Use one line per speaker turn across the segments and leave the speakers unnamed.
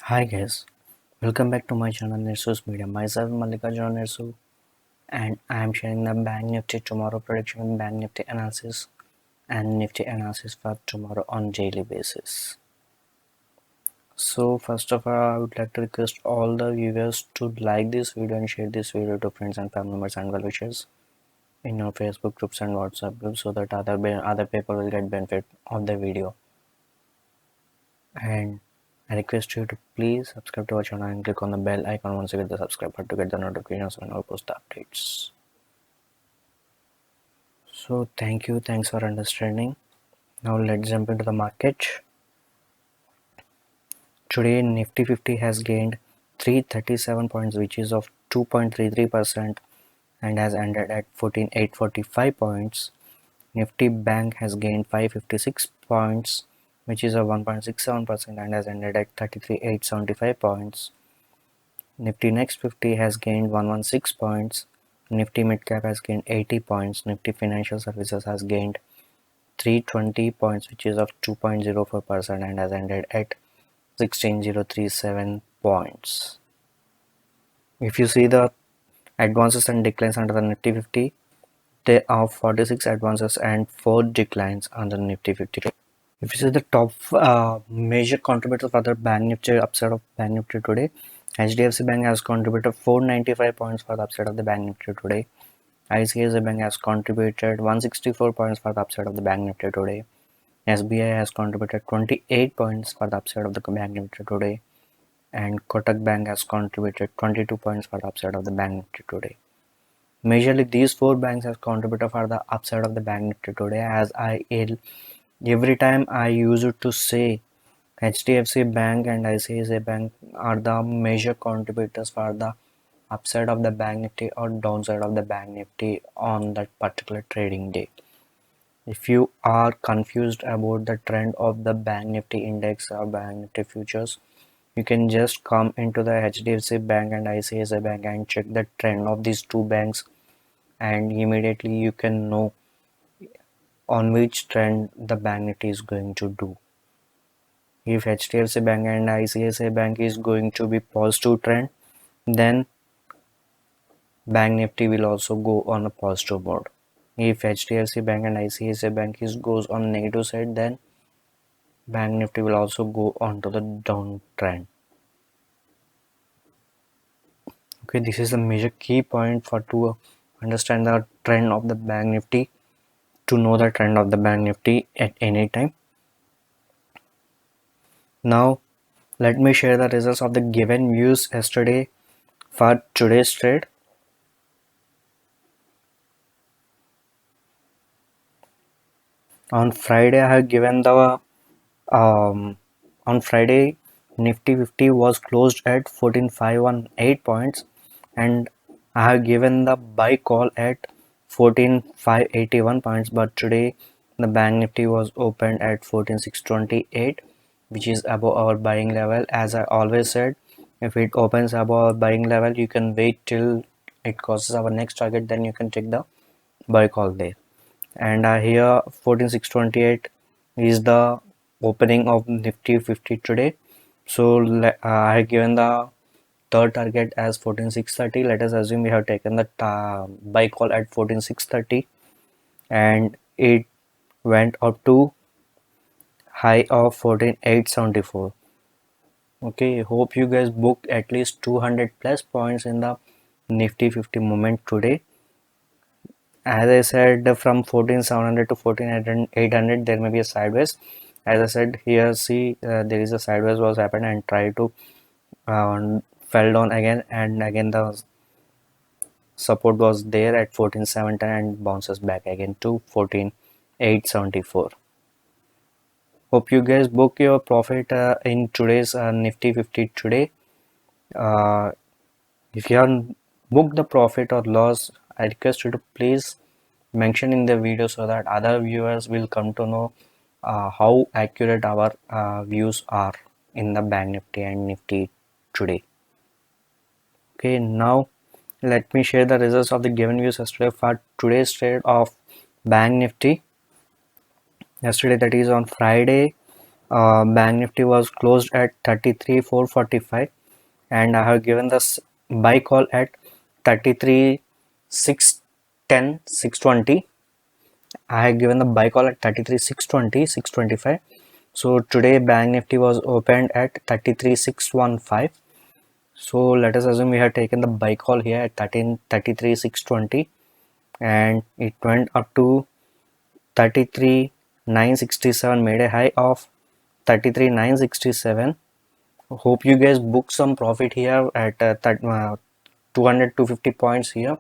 Hi guys, welcome back to my channel Nirsu's Media. Myself Mallikarjun Nirsu and I am sharing the Bank Nifty tomorrow prediction, Bank Nifty analysis and Nifty analysis for tomorrow on daily basis. So first of all, I would like to request all the viewers to like this video and share this video to friends and family members and well wishers in your Facebook groups and WhatsApp groups so that other people will get benefit of the video. And I request you to please subscribe to our channel and click on the bell icon once you get the subscribe button to get the notifications when we post the updates. So thanks for understanding. Now let's jump into the market. Today Nifty 50 has gained 337 points, which is of 2.33%, and has ended at 14,845 points. Nifty Bank has gained 556 points, which is of 1.67%, and has ended at 33,875 points. Nifty Next 50 has gained 116 points. Nifty Midcap has gained 80 points. Nifty Financial Services has gained 320 points, which is of 2.04%, and has ended at 16,037 points. If you see the advances and declines under the Nifty 50, there are 46 advances and 4 declines under Nifty 50. If you see the top major contributors for the Bank Nifty upside of Bank Nifty today, HDFC Bank has contributed 495 points for the upside of the Bank Nifty today. ICICI Bank has contributed 164 points for the upside of the Bank Nifty today. SBI has contributed 28 points for the upside of the Bank Nifty today. And Kotak Bank has contributed 22 points for the upside of the Bank Nifty today. Majorly, these 4 banks have contributed for the upside of the Bank Nifty today, as every time I use it to say HDFC Bank and ICICI Bank are the major contributors for the upside of the Bank Nifty or downside of the Bank Nifty on that particular trading day. If you are confused about the trend of the Bank Nifty index or Bank Nifty futures, you can just come into the HDFC Bank and ICICI Bank and check the trend of these 2 banks, and immediately you can know on which trend the Bank Nifty is going to do. If HDFC Bank and ICICI Bank is going to be positive trend, then Bank Nifty will also go on a positive mode. If HDFC Bank and ICICI Bank goes on negative side, then Bank Nifty will also go on to the downtrend. Okay, this is a major key point for to understand the trend of the Bank Nifty, to know the trend of the Bank Nifty at any time. Now let me share the results of the given views yesterday for today's trade. On Friday I have given the on Friday Nifty 50 was closed at 14,518 points, and I have given the buy call at 14,581 points, but today the Bank Nifty was opened at 14,628, which is above our buying level. As I always said, if it opens above our buying level, you can wait till it crosses our next target, then you can take the buy call there. And here 14,628 is the opening of Nifty 50 today. So I have given the third target as 14,630. Let us assume we have taken the buy call at 14,630, and it went up to high of 14,874. Okay, hope you guys booked at least 200 plus points in the Nifty 50 moment today. As I said, from 14,700 to 14,800 there may be a sideways. As I said here, see, there is a sideways was happened and try to fell down again, and again the support was there at 14,710 and bounces back again to 14,874. Hope you guys book your profit in today's Nifty 50 today. If you haven't booked the profit or loss, I request you to please mention in the video so that other viewers will come to know how accurate our views are in the Bank Nifty and Nifty today. Okay, now let me share the results of the given views yesterday for today's trade of Bank Nifty. Yesterday, that is on Friday, Bank Nifty was closed at 33,445 and I have given this buy call at 33,610, 620. I have given the buy call at 33,620, 625. So today Bank Nifty was opened at 33,615. So let us assume we have taken the buy call here at 33,620 and it went up to 33,967, made a high of 33,967. Hope you guys book some profit here at 200 250 points here.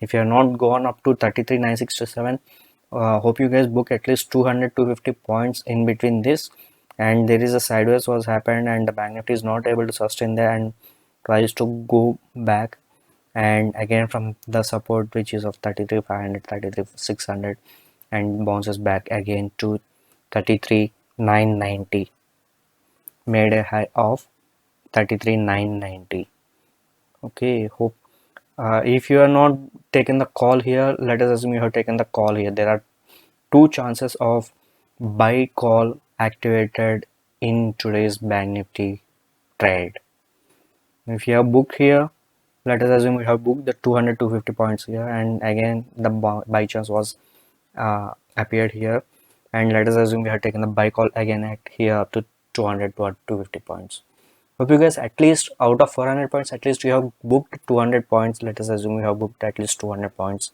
If you have not gone up to 33,967, hope you guys book at least 200 250 points in between this. And there is a sideways was happened and the Bank Nifty is not able to sustain there and tries to go back and again from the support which is of 33,500, 33,600 and bounces back again to 33,990, made a high of 33,990. Okay, hope if you are not taking the call here, let us assume you have taken the call here. There are two chances of buy call activated in today's Bank Nifty trade. If you have booked here, let us assume you have booked the 200 250 points here and again the buy chance was appeared here, and let us assume we have taken the buy call again at here up to 200 to 250 points. Hope you guys at least out of 400 points, at least you have booked 200 points. Let us assume you have booked at least 200 points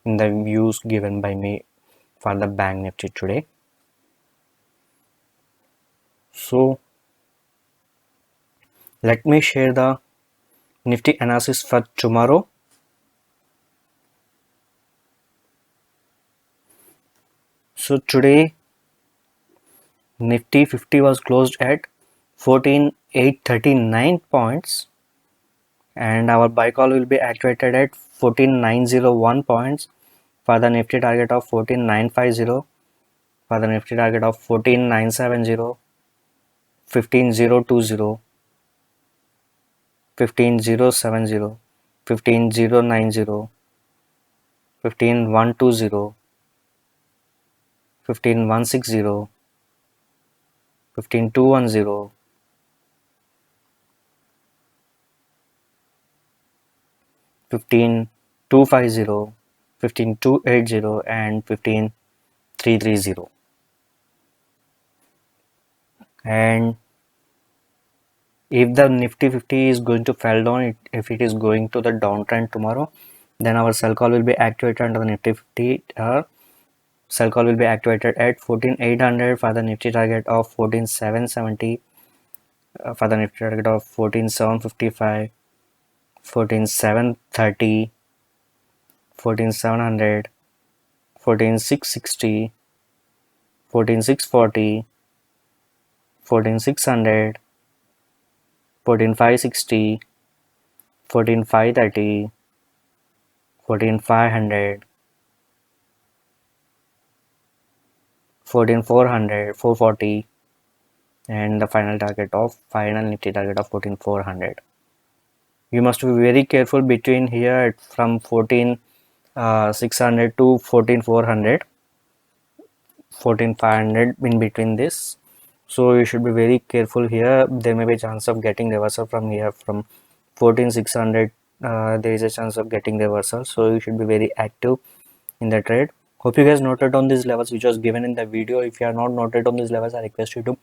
in the views given by me for the Bank Nifty today. So let me share the Nifty analysis for tomorrow. So today Nifty 50 was closed at 14,839 points and our buy call will be activated at 14,901 points for the Nifty target of 14,950, for the Nifty target of 14,970, 15,020, 15,070, 15,090, 15,120, 15,160, 15,210, 15,250, 15,280 and 15,330. And if the Nifty 50 is going to fall down, if it is going to the downtrend tomorrow, then our sell call will be activated under the Nifty 50. Sell call will be activated at 14,800 for the Nifty target of 14,770, for the Nifty target of 14,755, 14,730, 14,700, 14,660, 14,640, 14,600, 14,560, 14,530, 14,500, 14,400, 440, and the final Nifty target of 14,400. You must be very careful between here from 14,600 to 14,400, 14,500 in between this. So you should be very careful here. There may be a chance of getting reversal from here from 14,600. There is a chance of getting reversal, so you should be very active in the trade. Hope you guys noted on these levels which was given in the video. If you are not noted on these levels, I request you to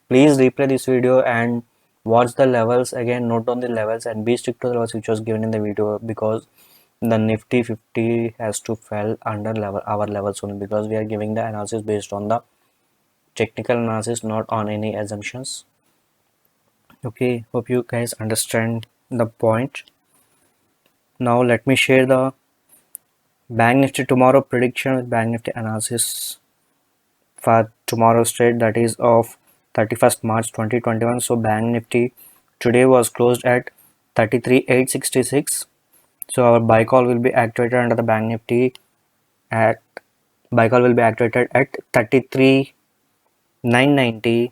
please replay this video and watch the levels again, note down the levels and be stick to the levels which was given in the video, because the Nifty 50 has to fall under our levels only, because we are giving the analysis based on the technical analysis, not on any assumptions. Okay, hope you guys understand the point. Now let me share the Bank Nifty tomorrow prediction with Bank Nifty analysis for tomorrow's trade, that is of 31st March 2021. So Bank Nifty today was closed at 33,866. So our buy call will be activated under the Bank Nifty at 33,990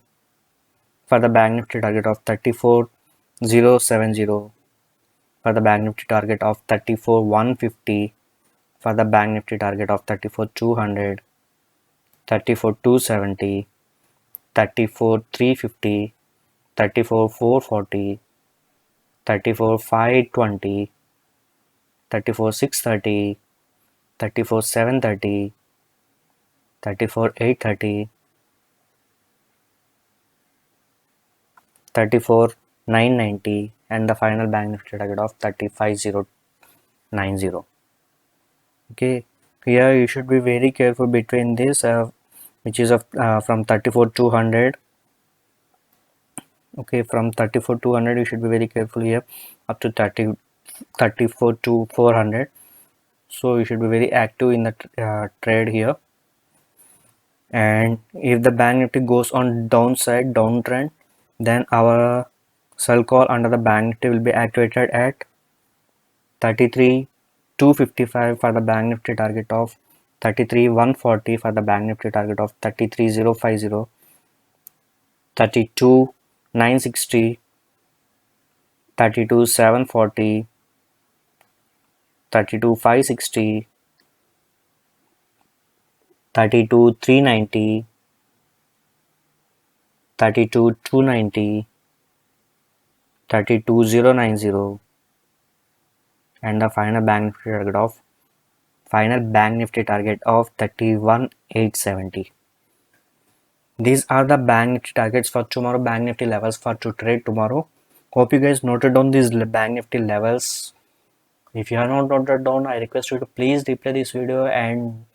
for the Bank Nifty target of 34,070, for the Bank Nifty target of 34,150, for the Bank Nifty target of 34,200, 34,270, 34,350, 34,440, 34,520, 34,630, 34,730, 34,830, 34,990, and the final bank nifty target of 35,090. Okay, here you should be very careful between this, which is from 34,200. Okay, from 34,200 you should be very careful here up to 34 to 400. So you should be very active in the trade here. And if the bank nifty goes on downside downtrend, then our sell call under the bank nifty will be activated at 33,255 for the bank nifty target of 33,140 for the bank nifty target of 33,050, 32,960, 32,740, 32,560, 32,390, 32,290, 32,090, and the final bank nifty target of 31,870. These are the bank nifty targets for tomorrow, bank nifty levels for to trade tomorrow. Hope you guys noted down these bank nifty levels. If you have not noted down, I request you to please replay this video and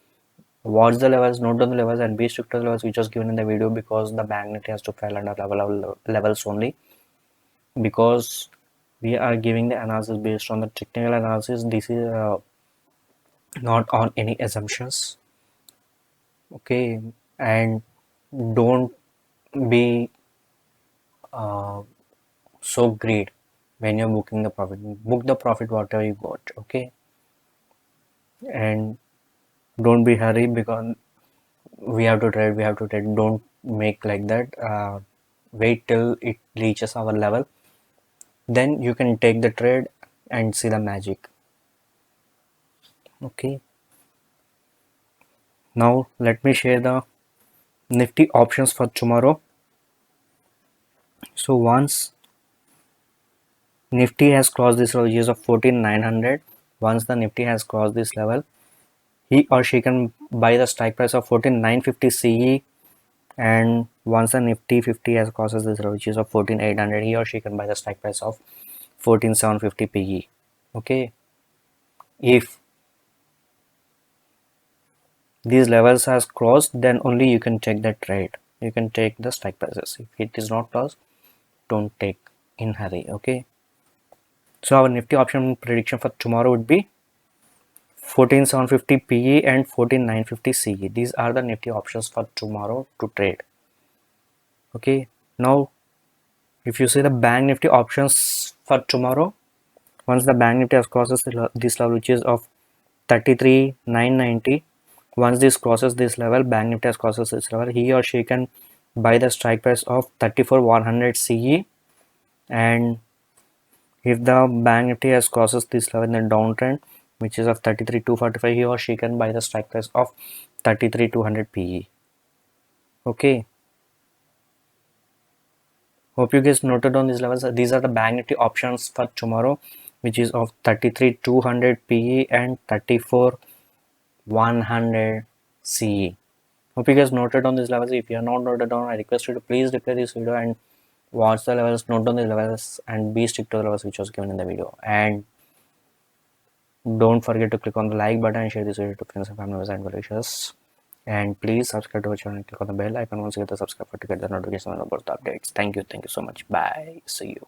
watch the levels, note down the levels, and be strict to the levels which was given in the video, because the bank nifty has to fail under levels only, because we are giving the analysis based on the technical analysis. This is not on any assumptions. Okay, and don't be so great when you're booking the profit. Book the profit whatever you got. Okay, and don't be hurried, because we have to trade. Don't make like that. Wait till it reaches our level, then you can take the trade and see the magic. Okay, now let me share the nifty options for tomorrow. So once nifty has crossed this level of 14,900, once the nifty has crossed this level, he or she can buy the strike price of 14,950 CE, and once the nifty 50 has crosses this level of 14,800, he or she can buy the strike price of 14,750 PE. Okay, if these levels has crossed, then only you can take the trade, you can take the strike prices. If it is not crossed, don't take in hurry. Okay, so our nifty option prediction for tomorrow would be 14,750 PE and 14,950 CE. These are the nifty options for tomorrow to trade. Okay, now if you see the bank nifty options for tomorrow, once the bank nifty has crosses this level which is of 33,990, once this crosses this level, bank nifty has crosses this level, he or she can buy the strike price of 34,100 CE, and if the bank nifty has crosses this level in the downtrend which is of 33,245, he or she can buy the strike price of 33,200 PE. Okay, hope you guys noted on these levels. These are the bank nifty options for tomorrow, which is of 33,200 PE and 34,100 CE. Hope you guys noted on these levels. If you are not noted down, I request you to please replay this video and watch the levels, note down the levels, and be strict to the levels which was given in the video. And don't forget to click on the like button and share this video to friends and family members and well-wishers. And please subscribe to our channel and click on the bell icon once you get the subscribe to get the notification about the updates. Thank you so much. Bye. See you.